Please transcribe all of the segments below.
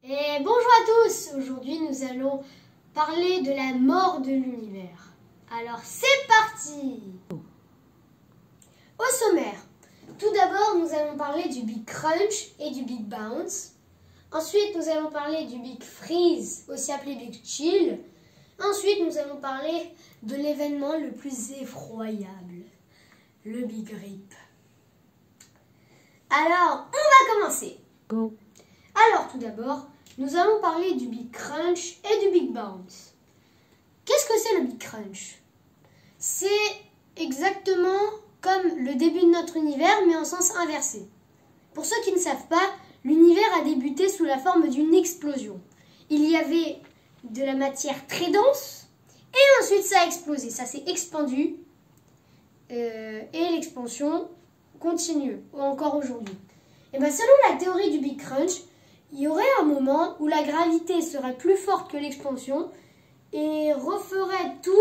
Et bonjour à tous. Aujourd'hui nous allons parler de la mort de l'univers. Alors c'est parti. Au sommaire, tout d'abord nous allons parler du Big Crunch et du Big Bounce. Ensuite nous allons parler du Big Freeze, aussi appelé Big Chill. Ensuite nous allons parler de l'événement le plus effroyable, le Big Rip. Alors on va commencer. Go. Alors tout d'abord, nous allons parler du Big Crunch et du Big Bounce. Qu'est-ce que c'est le Big Crunch? C'est exactement comme le début de notre univers, mais en sens inversé. Pour ceux qui ne savent pas, l'univers a débuté sous la forme d'une explosion. Il y avait de la matière très dense, et ensuite ça a explosé, ça s'est expandu, et l'expansion continue, encore aujourd'hui. Et bien selon la théorie du Big Crunch, il y aurait un moment où la gravité serait plus forte que l'expansion et referait tout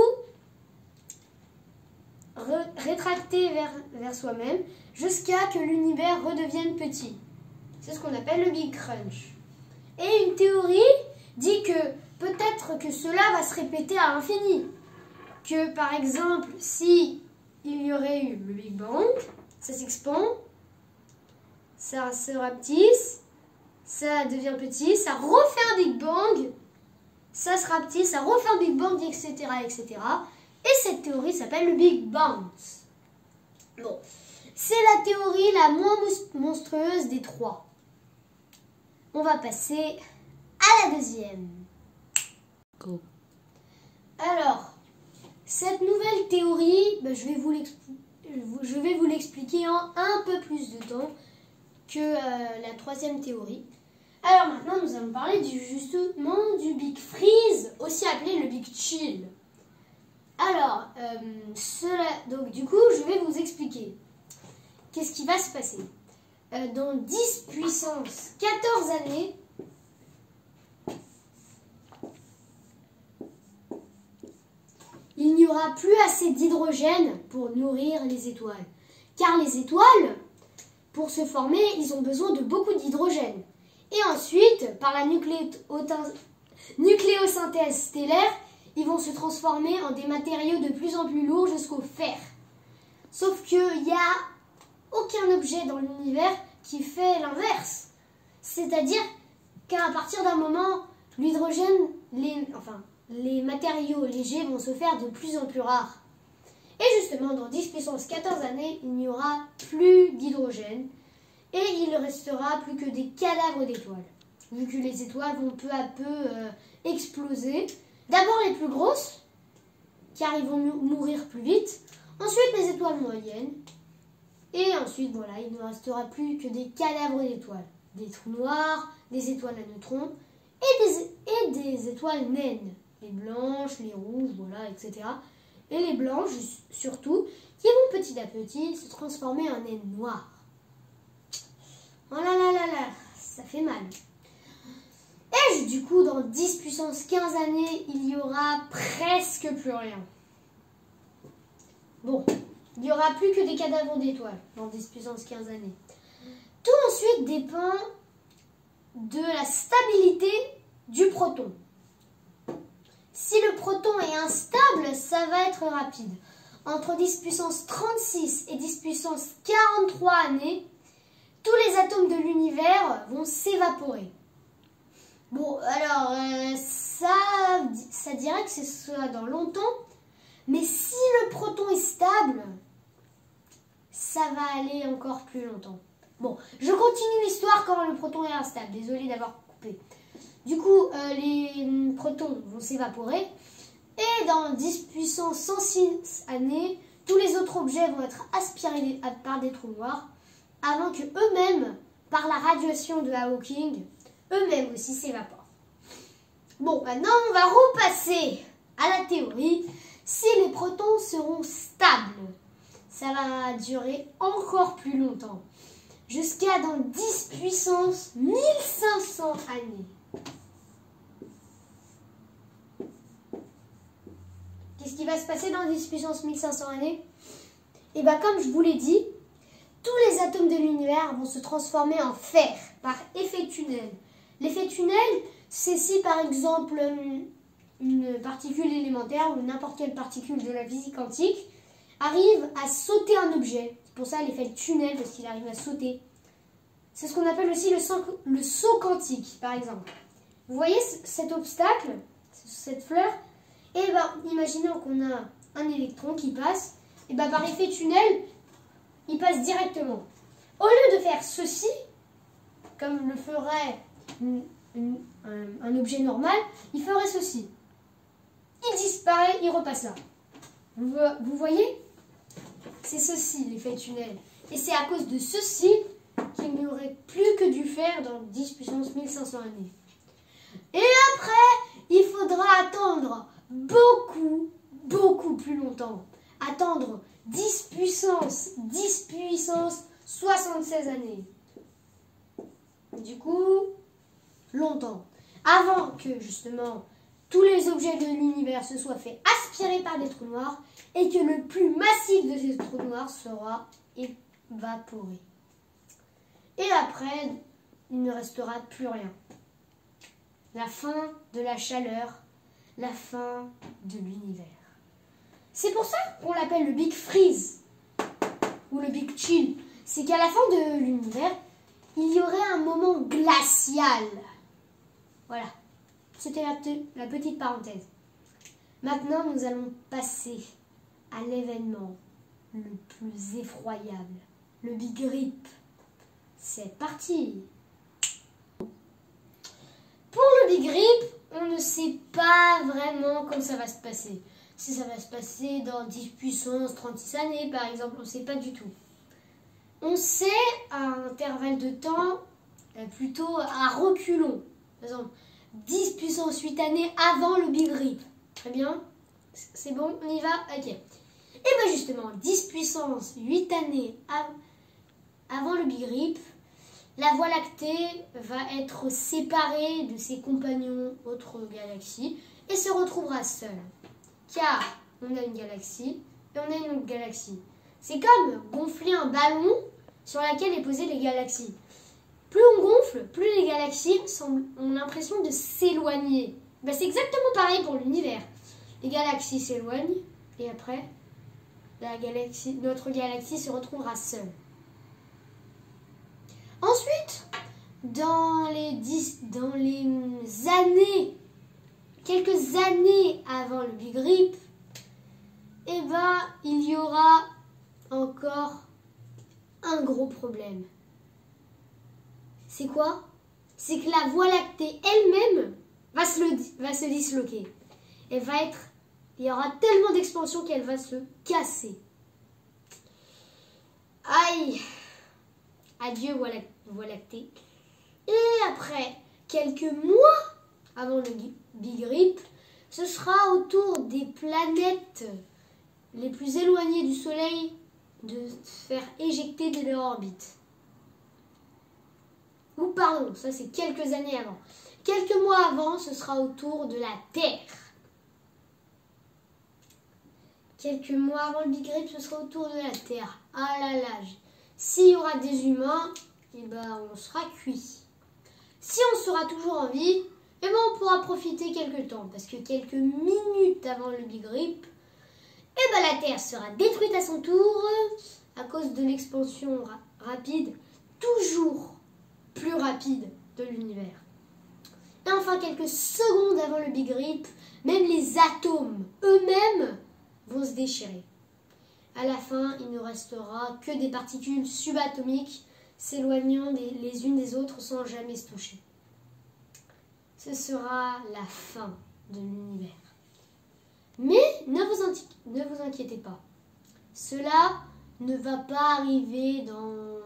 rétracter vers soi-même jusqu'à que l'univers redevienne petit. C'est ce qu'on appelle le Big Crunch. Et une théorie dit que peut-être que cela va se répéter à l'infini. Que par exemple, si il y aurait eu le Big Bang, ça s'expand, ça se rapetisse, ça devient petit, ça refait un Big Bang, ça se rapetisse, ça refait un Big Bang, etc., etc. Et cette théorie s'appelle le Big Bounce. Bon, c'est la théorie la moins monstrueuse des trois. On va passer à la deuxième. Go. Alors, cette nouvelle théorie, je vais vous l'expliquer en un peu plus de temps que la troisième théorie. Alors maintenant, nous allons parler justement du Big Freeze, aussi appelé le Big Chill. Alors, donc du coup, je vais vous expliquer. Qu'est-ce qui va se passer? Dans 10 puissance 14 années, il n'y aura plus assez d'hydrogène pour nourrir les étoiles. Car les étoiles, pour se former, ils ont besoin de beaucoup d'hydrogène. Et ensuite, par la nucléosynthèse stellaire, ils vont se transformer en des matériaux de plus en plus lourds jusqu'au fer. Sauf qu'il n'y a aucun objet dans l'univers qui fait l'inverse. C'est-à-dire qu'à partir d'un moment, l'hydrogène, les matériaux légers vont se faire de plus en plus rares. Et justement, dans 10 puissance 14 années, il n'y aura plus d'hydrogène. Et il ne restera plus que des cadavres d'étoiles. Vu que les étoiles vont peu à peu exploser. D'abord les plus grosses, car ils vont mourir plus vite. Ensuite les étoiles moyennes. Et ensuite, voilà, il ne restera plus que des cadavres d'étoiles. Des trous noirs, des étoiles à neutrons et des étoiles naines. Les blanches, les rouges, voilà, etc. Et les blanches, surtout, qui vont petit à petit se transformer en naines noires. Oh là là là là, ça fait mal. Et du coup, dans 10 puissance 15 années, il n'y aura presque plus rien. Bon, il n'y aura plus que des cadavres d'étoiles dans 10 puissance 15 années. Tout ensuite dépend de la stabilité du proton. Si le proton est instable, ça va être rapide. Entre 10 puissance 36 et 10 puissance 43 années, tous les atomes de l'univers vont s'évaporer. Bon, alors, ça dirait que ce sera dans longtemps, mais si le proton est stable, ça va aller encore plus longtemps. Bon, je continue l'histoire quand le proton est instable, désolé d'avoir coupé. Du coup, les protons vont s'évaporer, et dans 10 puissance 106 années, tous les autres objets vont être aspirés par des trous noirs, avant que eux-mêmes, par la radiation de Hawking, eux-mêmes aussi s'évaporent. Bon, maintenant on va repasser à la théorie. Si les protons seront stables, ça va durer encore plus longtemps, jusqu'à dans 10 puissance 1500 années. Qu'est-ce qui va se passer dans 10 puissance 1500 années? Et bien comme je vous l'ai dit, tous les atomes de l'univers vont se transformer en fer par effet tunnel. L'effet tunnel, c'est si par exemple une particule élémentaire ou n'importe quelle particule de la physique quantique arrive à sauter un objet. C'est pour ça l'effet tunnel, parce qu'il arrive à sauter. C'est ce qu'on appelle aussi le saut quantique, par exemple. Vous voyez cet obstacle, cette fleur? Et ben, imaginons qu'on a un électron qui passe, et ben par effet tunnel, il passe directement. Au lieu de faire ceci, comme le ferait un objet normal, il ferait ceci. Il disparaît, il repasse là. Vous voyez? C'est ceci l'effet tunnel. Et c'est à cause de ceci qu'il n'y aurait plus que du fer dans 10 puissance 1500 années. Et après, il faudra attendre beaucoup plus longtemps. Attendre 10 puissance 76 années. Du coup, longtemps. Avant que, justement, tous les objets de l'univers se soient fait aspirer par des trous noirs et que le plus massif de ces trous noirs sera évaporé. Et après, il ne restera plus rien. La fin de la chaleur, la fin de l'univers. C'est pour ça qu'on l'appelle le Big Freeze ou le Big Chill. C'est qu'à la fin de l'univers, il y aurait un moment glacial. Voilà, c'était la petite parenthèse. Maintenant, nous allons passer à l'événement le plus effroyable, le Big Rip. C'est parti! Pour le Big Rip, on ne sait pas vraiment comment ça va se passer. Si ça va se passer dans 10 puissance 36 années, par exemple, on ne sait pas du tout. On sait à un intervalle de temps, plutôt à reculons. Par exemple, 10 puissance 8 années avant le Big Rip. Très bien. C'est bon, on y va? Ok. Et bien justement, 10 puissance 8 années avant le Big Rip, la Voie lactée va être séparée de ses compagnons autres galaxies et se retrouvera seule. Car on a une galaxie et on a une autre galaxie. C'est comme gonfler un ballon sur lequel est posée les galaxies. Plus on gonfle, plus les galaxies ont l'impression de s'éloigner. Ben, c'est exactement pareil pour l'univers. Les galaxies s'éloignent et après, notre galaxie se retrouvera seule. Ensuite, dans les années, quelques années avant le Big Rip, eh ben, il y aura encore un gros problème. C'est quoi? C'est que la Voie lactée elle-même va se disloquer. Il y aura tellement d'expansion qu'elle va se casser. Aïe! Adieu Voie lactée. Et après, quelques mois avant le Big Rip, ce sera au tour des planètes les plus éloignées du Soleil de se faire éjecter de leur orbite. Ou pardon, ça c'est quelques années avant. Quelques mois avant, ce sera au tour de la Terre. Quelques mois avant le Big Rip, ce sera au tour de la Terre. Ah là là, s'il y aura des humains, eh ben, on sera cuit. Si on sera toujours en vie, eh ben, on pourra profiter quelques temps. Parce que quelques minutes avant le Big Rip, eh ben, la Terre sera détruite à son tour à cause de l'expansion rapide, toujours plus rapide de l'univers. Et enfin, quelques secondes avant le Big Rip, même les atomes eux-mêmes vont se déchirer. À la fin, il ne restera que des particules subatomiques s'éloignant les unes des autres sans jamais se toucher. Ce sera la fin de l'univers. Mais ne vous inquiétez pas. Cela ne va pas arriver dans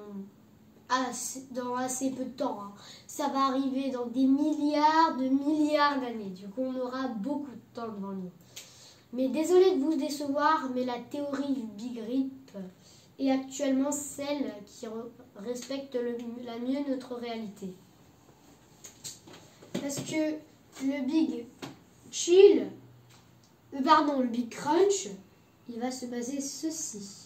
assez peu de temps. Hein. Ça va arriver dans des milliards d'années. Du coup, on aura beaucoup de temps devant nous. Mais désolé de vous décevoir, mais la théorie du Big Rip est actuellement celle qui respecte la mieux notre réalité. Parce que le Big Chill, le Big Crunch, il va se baser ceci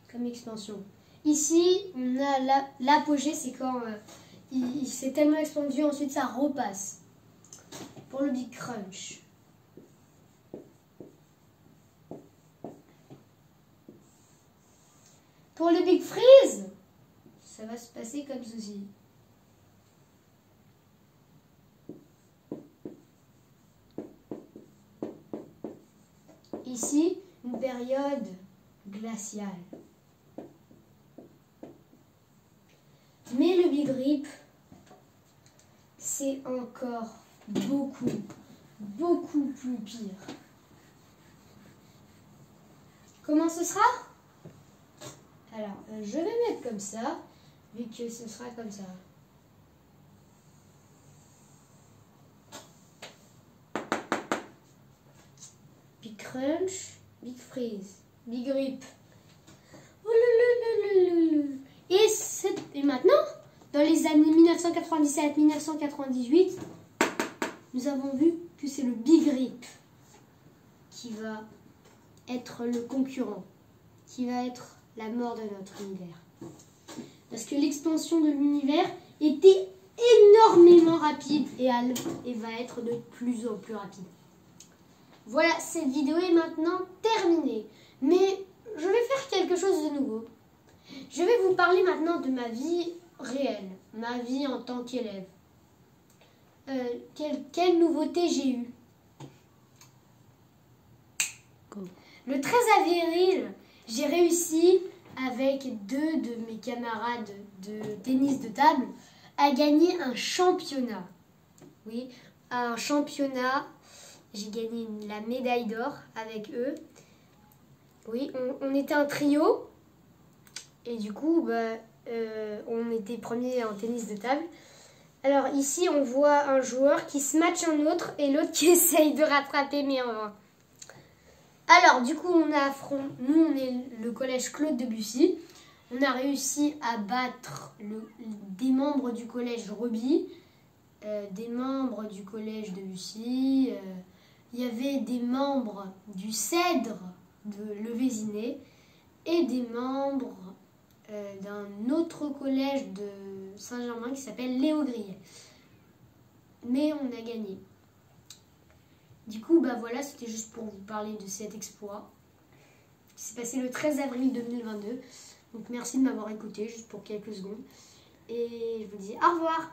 comme expansion. Ici, on a l'apogée, c'est quand il s'est tellement expandu, ensuite ça repasse. Pour le Big Crunch. Pour le Big Freeze, ça va se passer comme ceci. Ici, une période glaciale. Mais le Big Rip, c'est encore beaucoup plus pire. Comment ce sera? Alors, je vais mettre comme ça, vu que ce sera comme ça. Big Crunch, Big Freeze, Big Rip. Et maintenant, dans les années 1997-1998, nous avons vu que c'est le Big Rip qui va être le concurrent, qui va être la mort de notre univers. Parce que l'expansion de l'univers était énormément rapide et va être de plus en plus rapide. Voilà, cette vidéo est maintenant terminée. Mais je vais faire quelque chose de nouveau. Je vais vous parler maintenant de ma vie réelle, ma vie en tant qu'élève. Quelle nouveauté j'ai eue? Le 13 avril, j'ai réussi avec 2 de mes camarades de tennis de table à gagner un championnat. Oui, un championnat. J'ai gagné la médaille d'or avec eux. Oui, on était un trio. Et du coup, on était premier en tennis de table. Alors ici, on voit un joueur qui se matche un autre et l'autre qui essaye de rattraper, mais en vain. Alors, du coup, nous, on est le collège Claude Debussy. On a réussi à battre des membres du collège Reby, des membres du collège Debussy. Il y avait des membres du Cèdre de Le Vésinet et des membres d'un autre collège de Saint-Germain qui s'appelle Léo Grillet. Mais on a gagné. Du coup, voilà, c'était juste pour vous parler de cet exploit qui s'est passé le 13 avril 2022. Donc merci de m'avoir écouté juste pour quelques secondes. Et je vous dis au revoir.